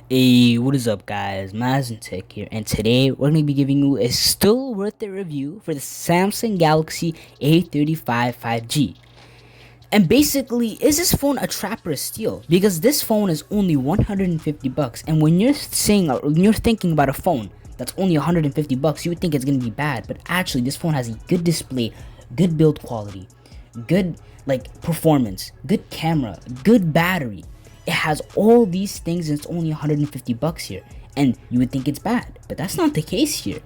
Hey, what is up, guys? Tech here, and today we're going to be giving you a still worth it review for the Samsung Galaxy A35 5G. And basically, is this phone a trap or a steal? Because this phone is only 150 bucks, and when you're thinking about a phone that's only 150 bucks, you would think it's going to be bad, but actually, this phone has a good display, good build quality, good performance, good camera, good battery. It has all these things and it's only 150 bucks here. And you would think it's bad, but that's not the case here.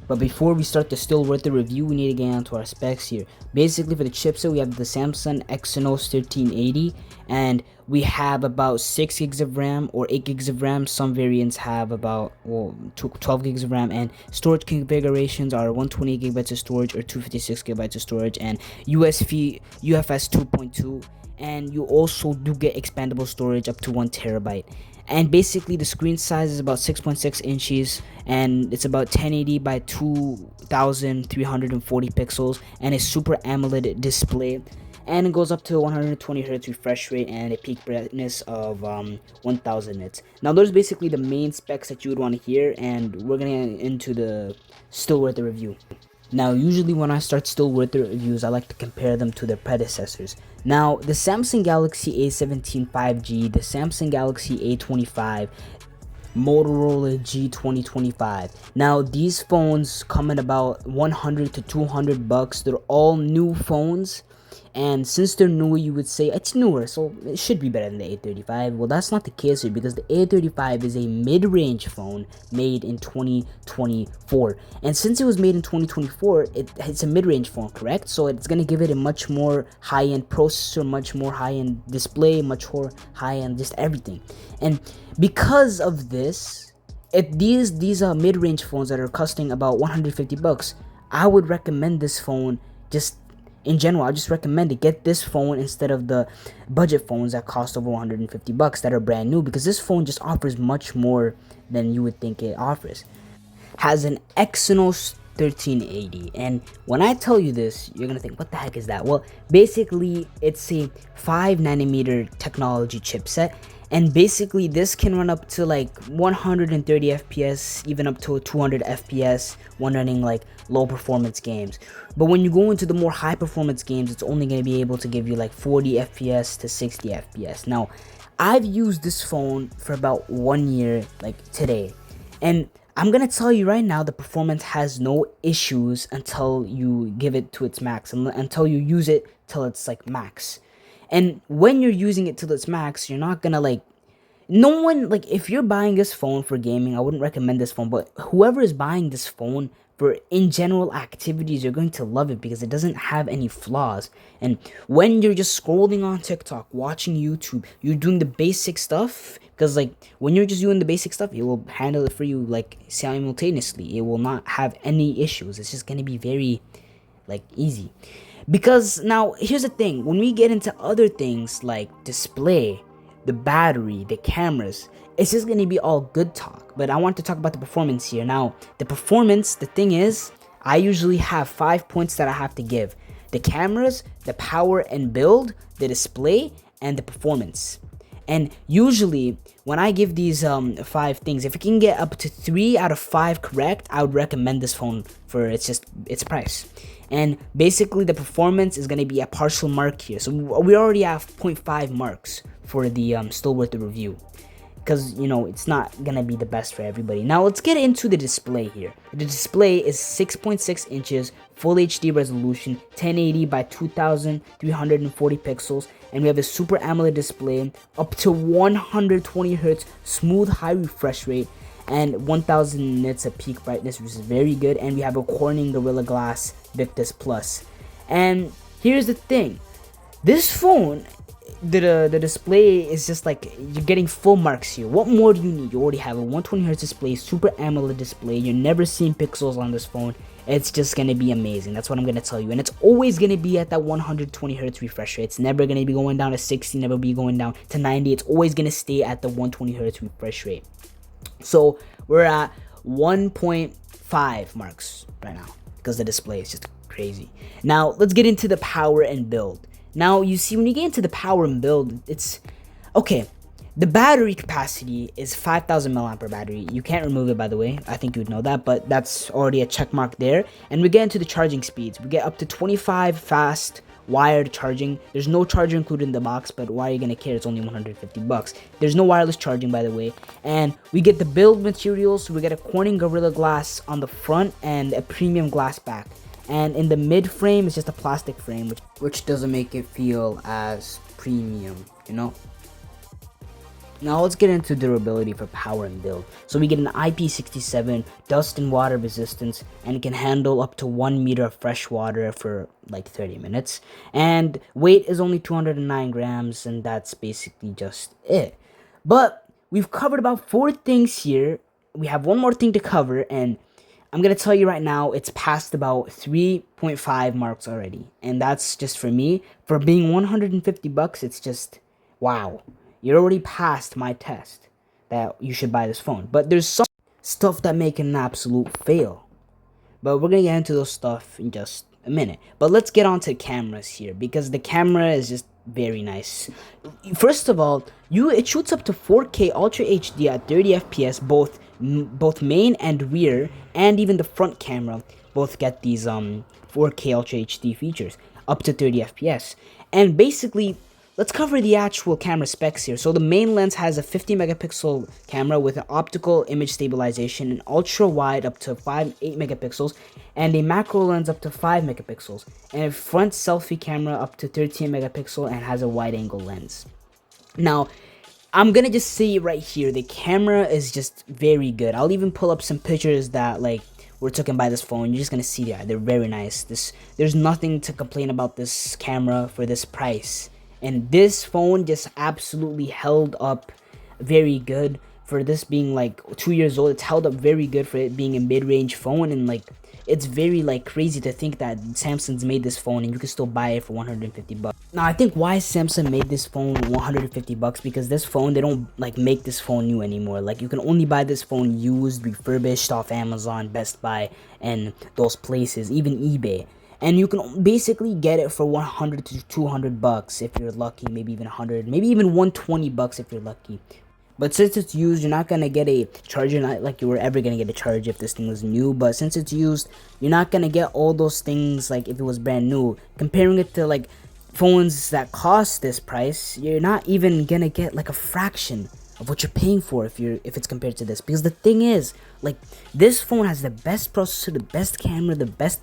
But before we start the still worth the review, we need to get onto our specs here. Basically, for the chipset, we have the Samsung Exynos 1380, and we have about 6 gigs of RAM or 8 gigs of RAM. Some variants have about 12 gigs of RAM, and storage configurations are 128 gigabytes of storage or 256 gigabytes of storage, and UFS 2.2. And you also do get expandable storage up to 1 terabyte. And basically the screen size is about 6.6 inches, and it's about 1080 by 2340 pixels, and a Super AMOLED display, and it goes up to 120 Hz refresh rate and a peak brightness of 1000 nits. Now those are basically the main specs that you would want to hear, and we're gonna get into the still worth the review. Now, usually when I start still worth the reviews, I like to compare them to their predecessors. Now, the Samsung Galaxy A17 5G, the Samsung Galaxy A25, Motorola G2025. Now, these phones come in about 100 to 200 bucks. They're all new phones. And since they're newer, you would say it's newer, so it should be better than the A35. Well, that's not the case here, because the A35 is a mid-range phone made in 2024. And since it was made in 2024, it's a mid-range phone, correct? So it's going to give it a much more high-end processor, much more high-end display, much more high-end just everything. And because of this, if these are mid-range phones that are costing about 150 bucks, I would recommend this phone. Just in general, I just recommend to get this phone instead of the budget phones that cost over 150 bucks that are brand new, because this phone just offers much more than you would think it offers. Has an Exynos 1380, and when I tell you this, you're gonna think, what the heck is that? Well, basically it's a 5 nanometer technology chipset, and basically this can run up to like 130 fps, even up to 200 fps when running like low performance games. But when you go into the more high performance games, it's only going to be able to give you like 40 fps to 60 fps. Now, I've used this phone for about 1 year, like today, and I'm gonna tell you right now, the performance has no issues until you give it to its max, until you use it till it's like max. And when you're using it till its max, you're not gonna like, no one, like, if you're buying this phone for gaming, I wouldn't recommend this phone, but whoever is buying this phone for in general activities, you're going to love it because it doesn't have any flaws. And when you're just scrolling on TikTok, watching YouTube, you're doing the basic stuff, because like when you're just doing the basic stuff, it will handle it for you like simultaneously. It will not have any issues. It's just going to be very like easy. Because now here's the thing, when we get into other things like display, the battery, the cameras, it's just gonna be all good talk. But I want to talk about the performance here. Now, the performance, the thing is, I usually have 5 points that I have to give: the cameras, the power and build, the display, and the performance. And usually when I give these 5 things, if it can get up to 3 out of 5 correct, I would recommend this phone for its price. And basically the performance is going to be a partial mark here, so we already have 0.5 marks for the still worth the review, because you know it's not gonna be the best for everybody. Now let's get into the display here. The display is 6.6 inches, full HD resolution, 1080 by 2340 pixels, and we have a Super AMOLED display, up to 120 Hz, smooth high refresh rate, and 1000 nits of peak brightness, which is very good. And we have a Corning Gorilla Glass Victus Plus. And here's the thing, this phone, the display is just like, you're getting full marks here. What more do you need? You already have a 120 Hz display, Super AMOLED display. You're never seeing pixels on this phone. It's just gonna be amazing. That's what I'm gonna tell you. And it's always gonna be at that 120 Hz refresh rate. It's never gonna be going down to 60, never be going down to 90. It's always gonna stay at the 120 Hz refresh rate. So we're at 1.5 marks right now because the display is just crazy. Now let's get into the power and build. Now you see, when you get into the power and build, it's okay. The battery capacity is 5,000 milliampere battery. You can't remove it, by the way. I think you would know that, but that's already a check mark there. And we get into the charging speeds. We get up to 25 fast wired charging. There's no charger included in the box, but why are you gonna care? It's only 150 bucks. There's no wireless charging, by the way. And we get the build materials. We get a Corning Gorilla Glass on the front and a premium glass back. And in the mid frame, it's just a plastic frame, which doesn't make it feel as premium, you know? Now let's get into durability for power and build. So we get an IP67 dust and water resistance, and it can handle up to 1 meter of fresh water for like 30 minutes. And weight is only 209 grams, and that's basically just it. But we've covered about 4 things here. We have one more thing to cover, and I'm gonna tell you right now, it's past about 3.5 marks already. And that's just for me. For being 150 bucks, it's just wow. You already passed my test that you should buy this phone. But there's some stuff that make it an absolute fail. But we're going to get into those stuff in just a minute. But let's get on to cameras here, because the camera is just very nice. First of all, it shoots up to 4K Ultra HD at 30 FPS, both main and rear, and even the front camera both get these 4K Ultra HD features up to 30 FPS. And basically, let's cover the actual camera specs here. So the main lens has a 50 megapixel camera with an optical image stabilization, an ultra wide up to 8 megapixels, and a macro lens up to 5 megapixels, and a front selfie camera up to 13 megapixel and has a wide angle lens. Now, I'm gonna just say right here, the camera is just very good. I'll even pull up some pictures that were taken by this phone. You're just gonna see that they're very nice. There's nothing to complain about this camera for this price. And this phone just absolutely held up very good for this being 2 years old. It's held up very good for it being a mid-range phone, and it's very crazy to think that Samsung's made this phone and you can still buy it for 150 bucks. Now I think why Samsung made this phone 150 bucks, because this phone, they don't make this phone new anymore. You can only buy this phone used, refurbished off Amazon, Best Buy, and those places, even eBay. And you can basically get it for 100 to 200 bucks if you're lucky, maybe even 100, maybe even 120 bucks if you're lucky. But since it's used, you're not gonna get a charger, not like you were ever gonna get a charger if this thing was new. But since it's used, you're not gonna get all those things like if it was brand new. Comparing it to phones that cost this price, you're not even gonna get a fraction of what you're paying for if it's compared to this. Because the thing is, this phone has the best processor, the best camera, the best.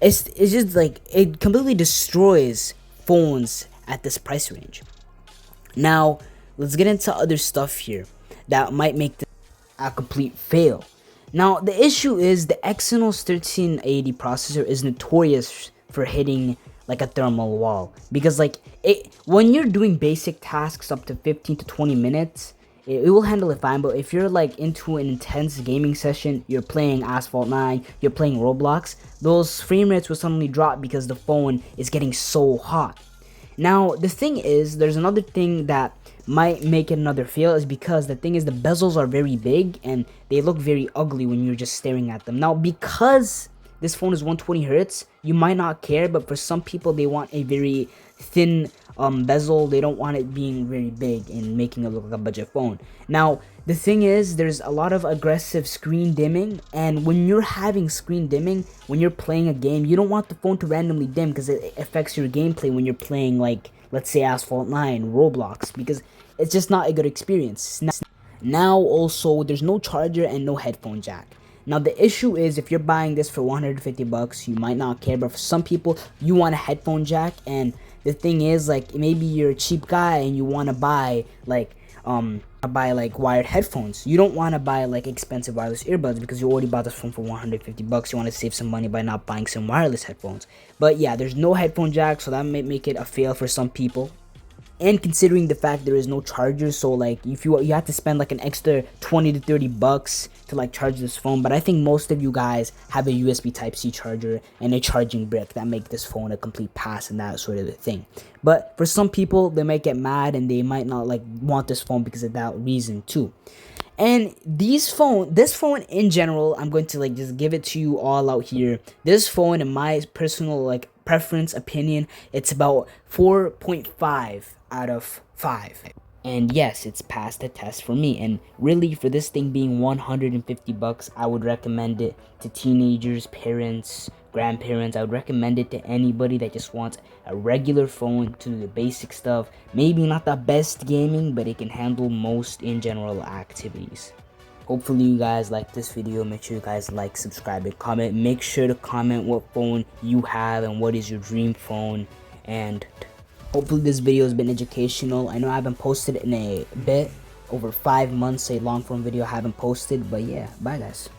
It's just it completely destroys phones at this price range. Now, let's get into other stuff here that might make this a complete fail. Now, the issue is the Exynos 1380 processor is notorious for hitting a thermal wall. Because when you're doing basic tasks up to 15 to 20 minutes, it will handle it fine. But if you're into an intense gaming session, you're playing Asphalt 9, you're playing Roblox, those frame rates will suddenly drop because the phone is getting so hot. Now the thing is, there's another thing that might make it another fail, is because the thing is the bezels are very big and they look very ugly when you're just staring at them. Now because this phone is 120 hertz, you might not care, but for some people they want a very thin bezel. They don't want it being very big and making it look like a budget phone. Now the thing is, there's a lot of aggressive screen dimming, and when you're having screen dimming when you're playing a game, you don't want the phone to randomly dim because it affects your gameplay when you're playing let's say Asphalt 9, Roblox, because it's just not a good experience. Now also, there's no charger and no headphone jack. Now the issue is, if you're buying this for 150 bucks, you might not care, but for some people you want a headphone jack. And the thing is, maybe you're a cheap guy and you want to buy wired headphones. You don't want to buy expensive wireless earbuds because you already bought this phone for 150 bucks. You want to save some money by not buying some wireless headphones. But yeah, there's no headphone jack, so that might make it a fail for some people. And considering the fact there is no charger, so if you have to spend an extra 20 to 30 bucks to charge this phone. But I think most of you guys have a USB Type-C charger and a charging brick that make this phone a complete pass and that sort of thing. But for some people, they might get mad and they might not want this phone because of that reason too. And this phone in general, I'm going to just give it to you all out here. This phone, in my personal preference opinion, it's about 4.5 out of 5. And yes, it's passed the test for me. And really, for this thing being 150 bucks, I would recommend it to teenagers, parents, grandparents. I would recommend it to anybody that just wants a regular phone to do the basic stuff. Maybe not the best gaming, but it can handle most in general activities. Hopefully you guys like this video. Make sure you guys like, subscribe, and comment. Make sure to comment what phone you have and what is your dream phone. And hopefully this video has been educational. I know I haven't posted in a bit, over 5 months, a long form video I haven't posted, but yeah, bye guys.